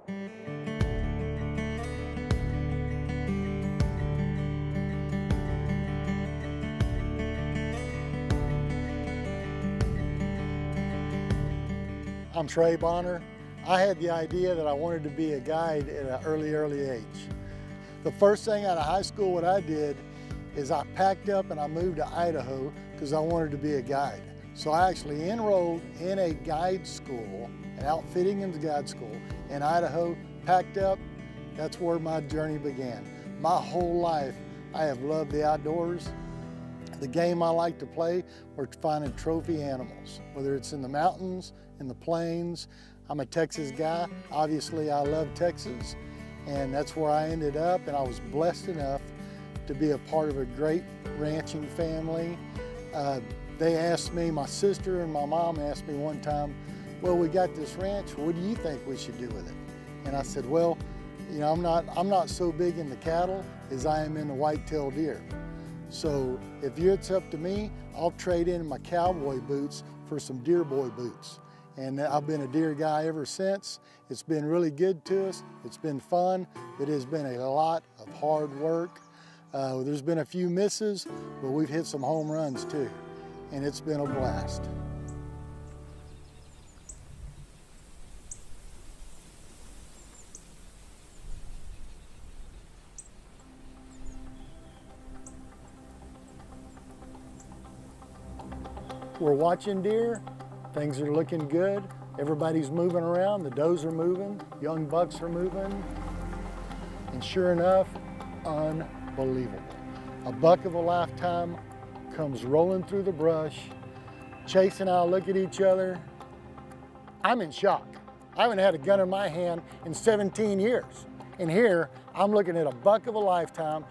I'm Trey Bonner. I had the idea that I wanted to be a guide at an early age. The first thing out of high school, what I did is I packed up and I moved to Idaho because I wanted to be a guide. So I actually enrolled in a guide school, an outfitting and guide school in Idaho, packed up. That's where my journey began. My whole life, I have loved the outdoors. The game I like to play, we're finding trophy animals, whether it's in the mountains, in the plains. I'm a Texas guy. Obviously, I love Texas, and that's where I ended up, and I was blessed enough to be a part of a great ranching family. They asked me, my sister and my mom asked me one time, well, we got this ranch, what do you think we should do with it? And I said, well, you know, I'm not so big into cattle as I am into white-tailed deer. So if it's up to me, I'll trade in my cowboy boots for some deer boy boots. And I've been a deer guy ever since. It's been really good to us. It's been fun. It has been a lot of hard work. There's been a few misses, but we've hit some home runs too. And it's been a blast. We're watching deer. Things are looking good. Everybody's moving around. The does are moving. Young bucks are moving. And sure enough, unbelievable. A buck of a lifetime comes rolling through the brush. Chase and I look at each other. I'm in shock. I haven't had a gun in my hand in 17 years. And here, I'm looking at a buck of a lifetime.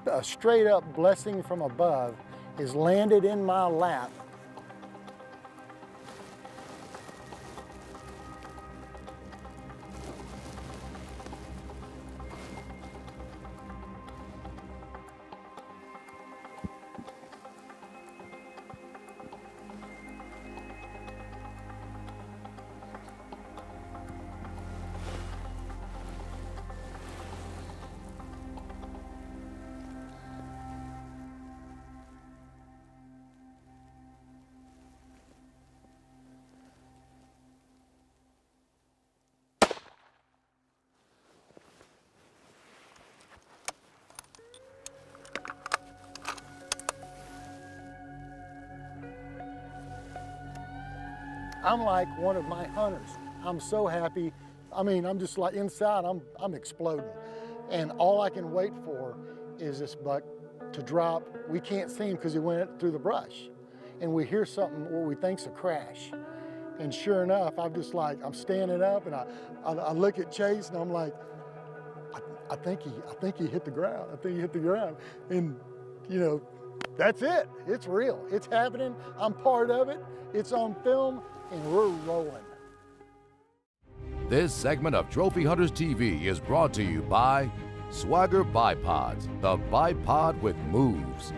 A straight up blessing from above is landed in my lap. I'm like one of my hunters. I'm so happy. I mean, I'm just like inside, I'm exploding. And all I can wait for is this buck to drop. We can't see him because he went through the brush. And we hear something what we think's a crash. And sure enough, I'm standing up and I look at Chase and I'm like, I think he hit the ground. I think he hit the ground. And you know, that's it. It's real. It's happening. I'm part of it. It's on film. And we're rolling. This segment of Trophy Hunters TV is brought to you by Swagger Bipods, the bipod with moves.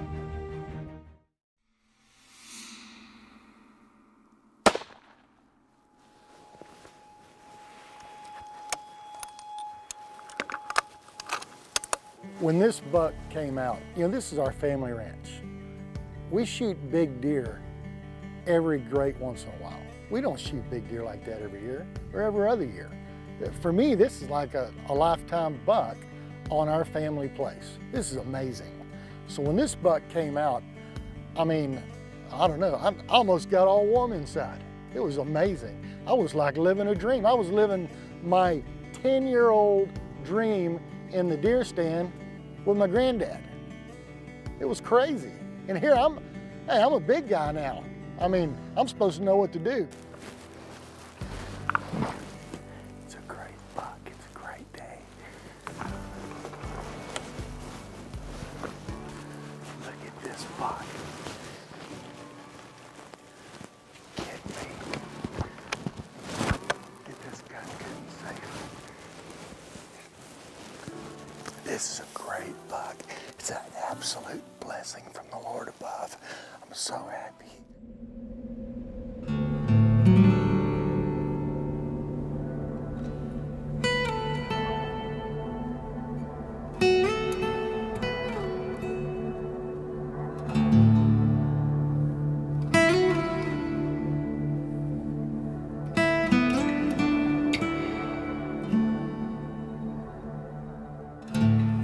When this buck came out, you know, this is our family ranch. We shoot big deer every great once in a while. We don't shoot big deer like that every year or every other year. For me, this is like a lifetime buck on our family place. This is amazing. So when this buck came out, I mean, I don't know, I almost got all warm inside. It was amazing. I was like living a dream. I was living my 10-year-old dream in the deer stand with my granddad. It was crazy. And here I'm a big guy now. I mean, I'm supposed to know what to do. It's a great buck. It's a great day. Look at this buck. Get me. Get this gun good and safe. This is a great buck. It's an absolute blessing from the Lord above. I'm so happy.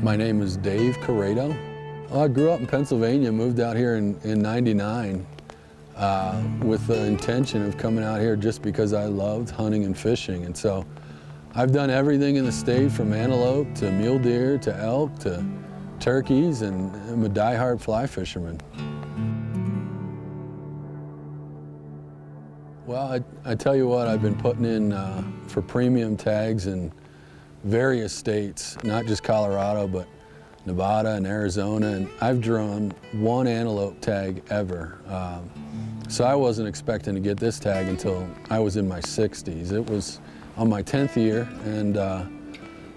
My name is Dave Corrado. Well, I grew up in Pennsylvania, moved out here in '99 with the intention of coming out here just because I loved hunting and fishing. And so I've done everything in the state from antelope to mule deer to elk to turkeys, and I'm a diehard fly fisherman. Well, I tell you what, I've been putting in for premium tags in various states, not just Colorado, but Nevada and Arizona, and I've drawn one antelope tag ever. So I wasn't expecting to get this tag until I was in my 60s. It was on my 10th year, and I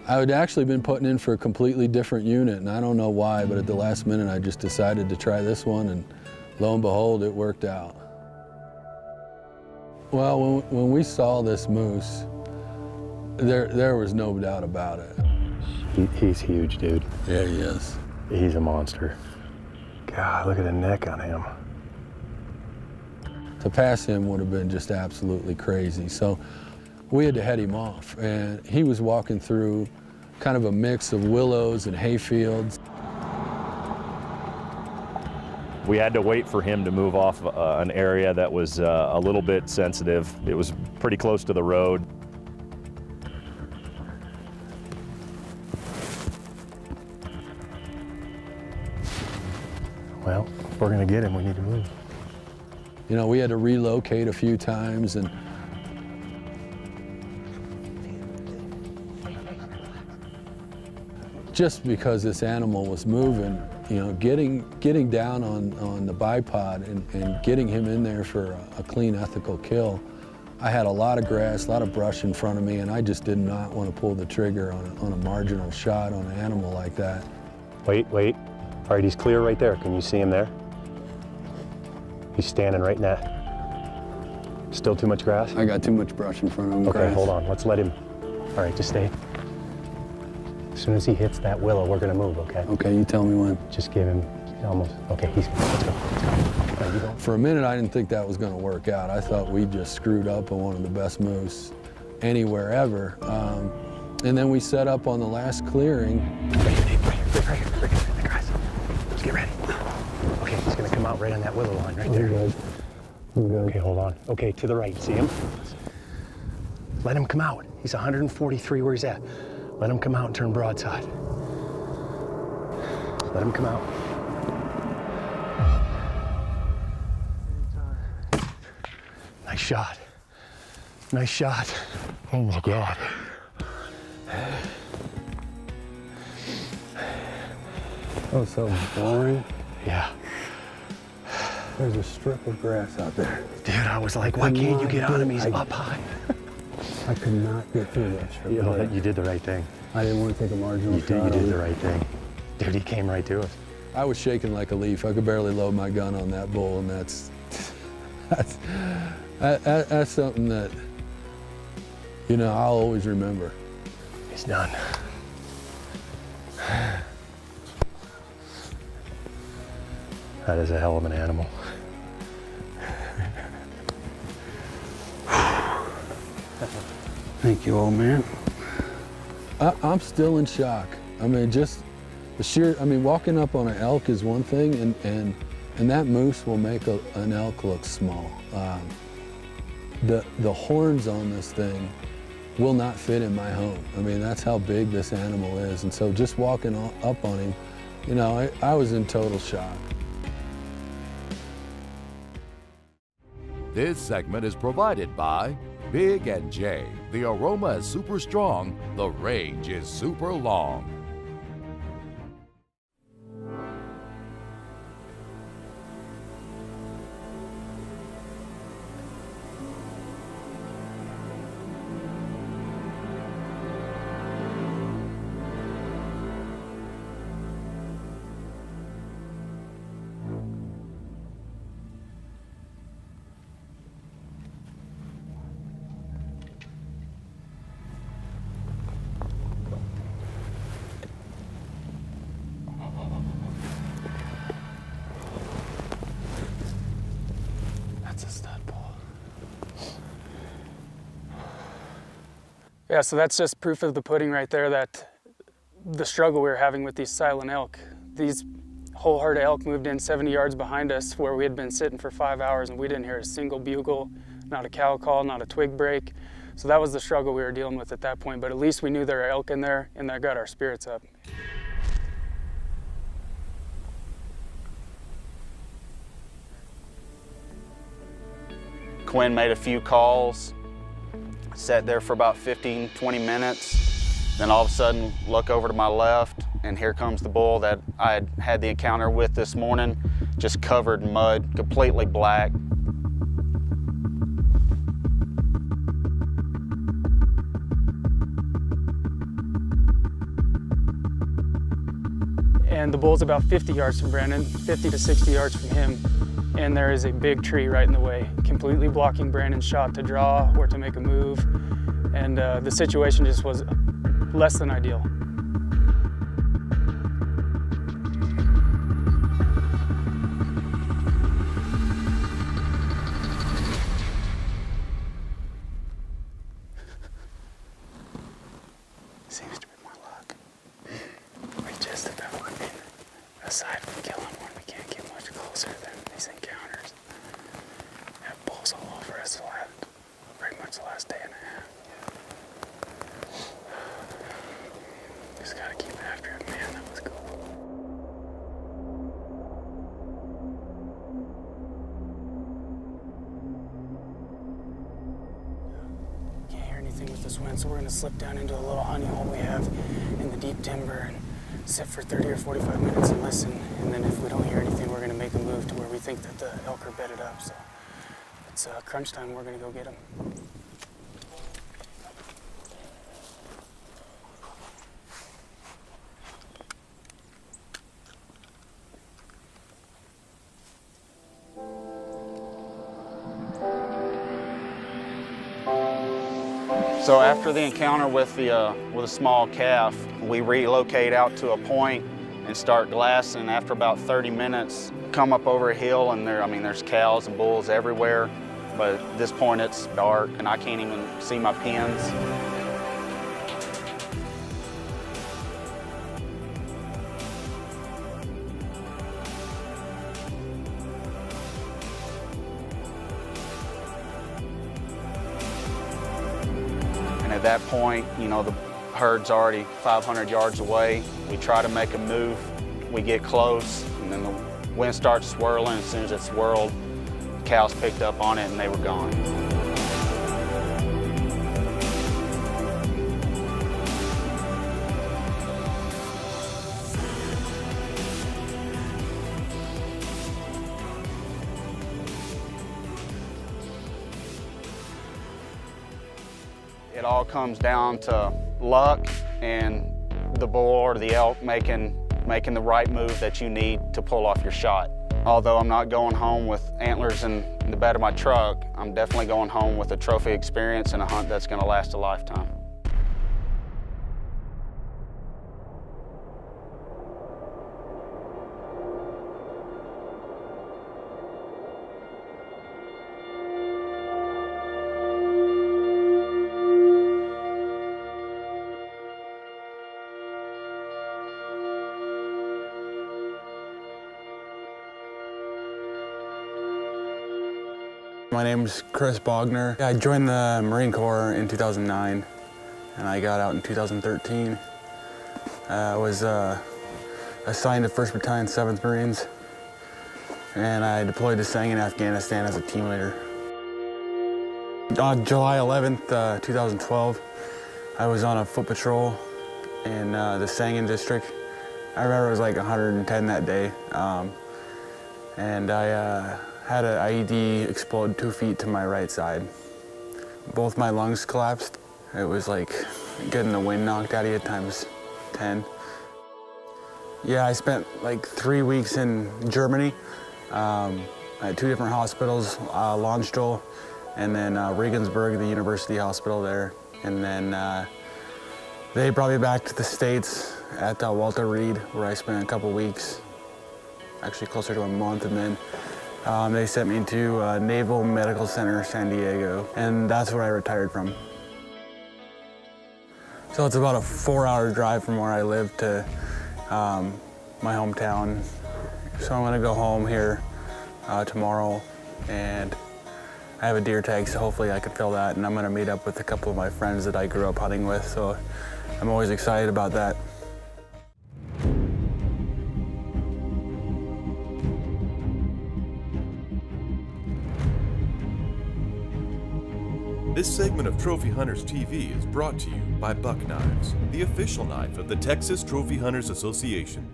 had actually been putting in for a completely different unit, and I don't know why, but at the last minute I just decided to try this one, and lo and behold, it worked out. Well, when we saw this moose, there was no doubt about it. He's huge, dude. Yeah, he is. He's a monster. God, look at the neck on him. To pass him would have been just absolutely crazy. So we had to head him off, and he was walking through kind of a mix of willows and hay fields. We had to wait for him to move off an area that was a little bit sensitive. It was pretty close to the road. Well, if we're gonna get him, we need to move. You know, we had to relocate a few times, and just because this animal was moving, you know, getting down on the bipod and getting him in there for a clean, ethical kill, I had a lot of grass, a lot of brush in front of me, and I just did not want to pull the trigger on a marginal shot on an animal like that. Wait. All right, he's clear right there. Can you see him there? He's standing right in that. Still too much grass? I got too much brush in front of him. Okay, grass. hold on. Let's let him. All right, just stay. As soon as he hits that willow, we're gonna move, okay? Okay, you tell me when. Just give him almost. Okay, let's go. Let's go. There you go. For a minute, I didn't think that was going to work out. I thought we just screwed up on one of the best moose anywhere ever. And then we set up on the last clearing. Right here, in the grass. Let's get ready. Okay, he's gonna come out right on that willow line right there. I'm good. Okay, hold on. Okay, to the right. See him? Let him come out. He's 143 where he's at. Let him come out and turn broadside. Let him come out. Nice shot. Nice shot. Oh my God. Oh, so boring. Yeah. There's a strip of grass out there. Dude, I was like, why can't you get on him? He's up high. I could not get through that strip of grass. You did the right thing. I didn't want to take a marginal shot. You did the right thing. Dude, he came right to us. I was shaking like a leaf. I could barely load my gun on that bull, and that's something that, you know, I'll always remember. He's done. That is a hell of an animal. Thank you, old man. I'm still in shock. I mean, just the sheer, walking up on an elk is one thing, and that moose will make an elk look small. The horns on this thing will not fit in my home. I mean, that's how big this animal is. And so just walking up on him, you know, I was in total shock. This segment is provided by Big & J. The aroma is super strong, the range is super long. Yeah, so that's just proof of the pudding right there that the struggle we were having with these silent elk. These whole herd of elk moved in 70 yards behind us where we had been sitting for 5 hours and we didn't hear a single bugle, not a cow call, not a twig break. So that was the struggle we were dealing with at that point, but at least we knew there were elk in there and that got our spirits up. Quinn made a few calls, sat there for about 15, 20 minutes. Then all of a sudden, look over to my left, and here comes the bull that I had had the encounter with this morning, just covered in mud, completely black. And the bull's about 50 yards from Brandon, 50 to 60 yards from him. And there is a big tree right in the way, completely blocking Brandon's shot to draw or to make a move. And the situation just was less than ideal. Seems to be my luck. We just about, aside from killing one, we can't get much closer than these encounters. We have bulls all over us pretty much the last day and a half. Just gotta keep after it, man, that was cool. Can't hear anything with this wind, so we're gonna slip down into a little honey hole we have in the deep timber and sit for 30 or 45 minutes and listen. And then if we don't hear anything, we're gonna make a move to where we think that the elk are bedded up. So it's crunch time, we're gonna go get them. So after the encounter with a small calf, we relocate out to a point and start glassing. After about 30 minutes, come up over a hill and there's cows and bulls everywhere. But at this point it's dark and I can't even see my pins. At that point, the herd's already 500 yards away. We try to make a move. We get close, and then the wind starts swirling. As soon as it swirled, the cows picked up on it, and they were gone. It all comes down to luck and the bull or the elk making the right move that you need to pull off your shot. Although I'm not going home with antlers in the bed of my truck, I'm definitely going home with a trophy experience and a hunt that's going to last a lifetime. My name's Chris Bogner. I joined the Marine Corps in 2009 and I got out in 2013. I was assigned to 1st Battalion, 7th Marines, and I deployed to Sangin, Afghanistan as a team leader. On July 11th, 2012, I was on a foot patrol in the Sangin district. I remember it was like 110 that day, and I had an IED explode 2 feet to my right side. Both my lungs collapsed. It was like getting the wind knocked out of you times 10. Yeah, I spent like 3 weeks in Germany at 2 different hospitals, Landstuhl and then Regensburg, the university hospital there. And then they brought me back to the States at Walter Reed, where I spent a couple weeks, actually closer to a month, and then they sent me to Naval Medical Center, San Diego, and that's where I retired from. So it's about a 4-hour drive from where I live to my hometown. So I'm gonna go home here tomorrow, and I have a deer tag, so hopefully I can fill that, and I'm gonna meet up with a couple of my friends that I grew up hunting with, so I'm always excited about that. This segment of Trophy Hunters TV is brought to you by Buck Knives, the official knife of the Texas Trophy Hunters Association.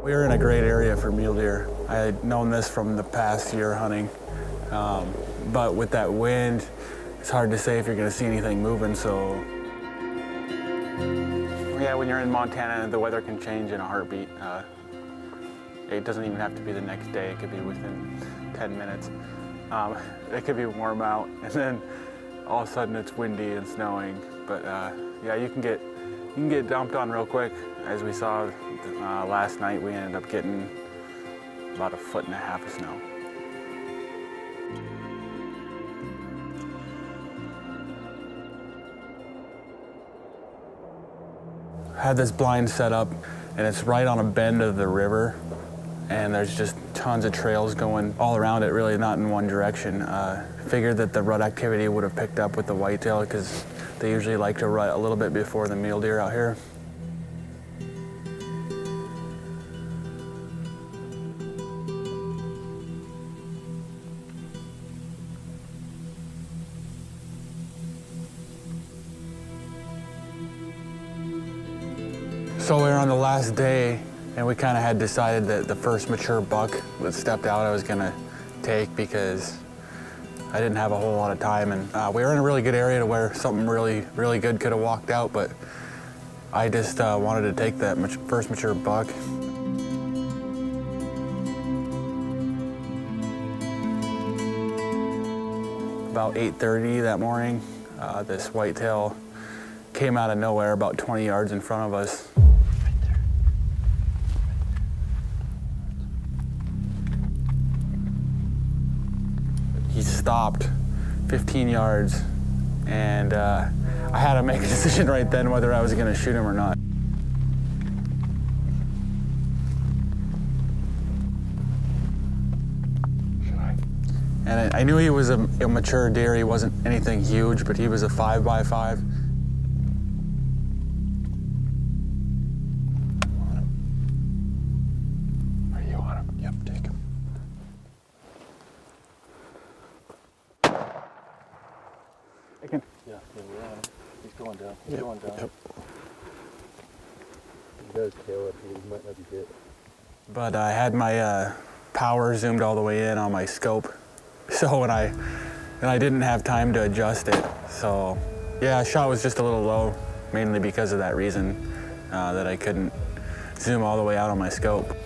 We were in a great area for mule deer. I had known this from the past year hunting, but with that wind, it's hard to say if you're gonna see anything moving, so. Yeah, when you're in Montana, the weather can change in a heartbeat. It doesn't even have to be the next day. It could be within 10 minutes. It could be warm out, and then all of a sudden it's windy and snowing. But yeah, you can get dumped on real quick. As we saw last night, we ended up getting about 1.5 feet of snow. I had this blind set up, and it's right on a bend of the river, and there's just tons of trails going all around it, really not in one direction. Figured that the rut activity would have picked up with the whitetail, because they usually like to rut a little bit before the mule deer out here. So we were on the last day, and we kind of had decided that the first mature buck that stepped out I was gonna take, because I didn't have a whole lot of time, and we were in a really good area to where something really good could have walked out, but I just wanted to take that first mature buck. About 8:30 that morning, this whitetail came out of nowhere about 20 yards in front of us. He stopped 15 yards, and I had to make a decision right then whether I was going to shoot him or not. And I knew he was a mature deer. He wasn't anything huge, but he was a 5x5. Are you on him? Yep, take him. Yeah, we're on him. He's going down. He's going down. Yep. He does tail up here. He might not be hit. But I had my power zoomed all the way in on my scope, so when I didn't have time to adjust it. So yeah, shot was just a little low, mainly because of that reason, that I couldn't zoom all the way out on my scope.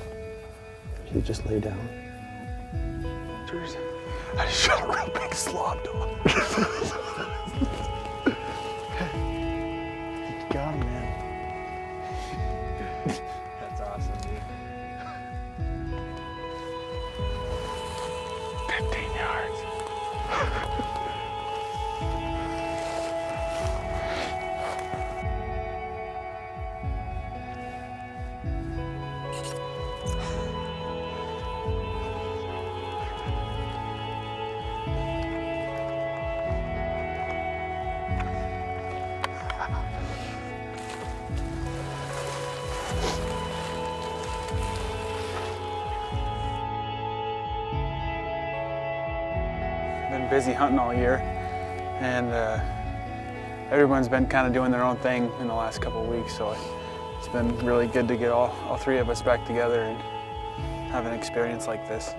You just lay down. I just shot a real big slob dog. Got him, man. That's awesome, dude. 15 yards. Been busy hunting all year, and everyone's been kind of doing their own thing in the last couple of weeks, so it's been really good to get all three of us back together and have an experience like this.